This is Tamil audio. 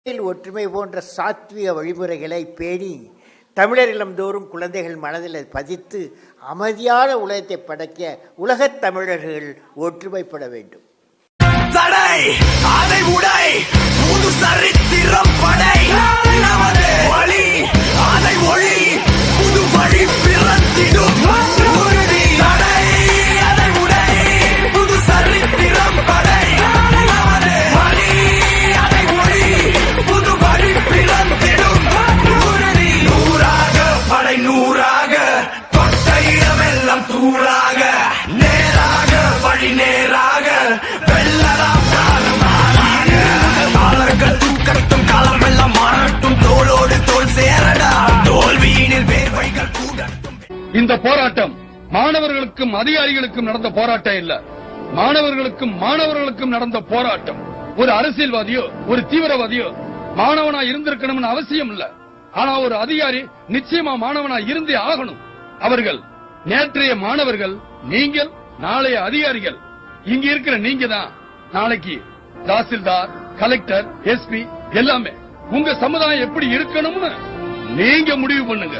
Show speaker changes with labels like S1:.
S1: ஒற்றுமை போன்ற சாத்விக வழிமுறைகளை பேணி தமிழர் இல்லந்தோறும் குழந்தைகள் மனதில் பதித்து அமைதியான உலகத்தை படைக்க உலகத் தமிழர்கள் ஒற்றுமைப்பட வேண்டும்.
S2: தடை அதை உடை புது சரித்திரம் படை நமது வழி அதை ஒளி புது வழி பிறந்திடும் உறுதி. தடை அதை உடை புது சரித்திரம் படை நமது வழி அதை ஒளி புது வழி பிறந்திடும் உறுதி. நூறாக படை நூறாக தொட்ட இடமெல்லாம் தூளாக நேராக வழி நேராக
S3: இந்த போராட்டம் மாணவர்களுக்கும் அதிகாரிகளுக்கும் நடந்த போராட்டம் இல்ல, மாணவர்களுக்கும் நடந்த போராட்டம். ஒரு அரசியல்வாதியோ ஒரு தீவிரவாதியோ மாணவனா இருந்திருக்கணும்னு அவசியம் இல்ல. ஆனா ஒரு அதிகாரி நிச்சயமா மாணவனா இருந்தே ஆகணும். அவர்கள் நேற்றைய மாணவர்கள், நீங்கள் நாளைய அதிகாரிகள். இங்க இருக்கிற நீங்க தான் நாளைக்கு தாசில்தார், கலெக்டர், எஸ்பி எல்லாமே. உங்க சமுதாயம் எப்படி இருக்கணும்னு நீங்க முடிவு பண்ணுங்க.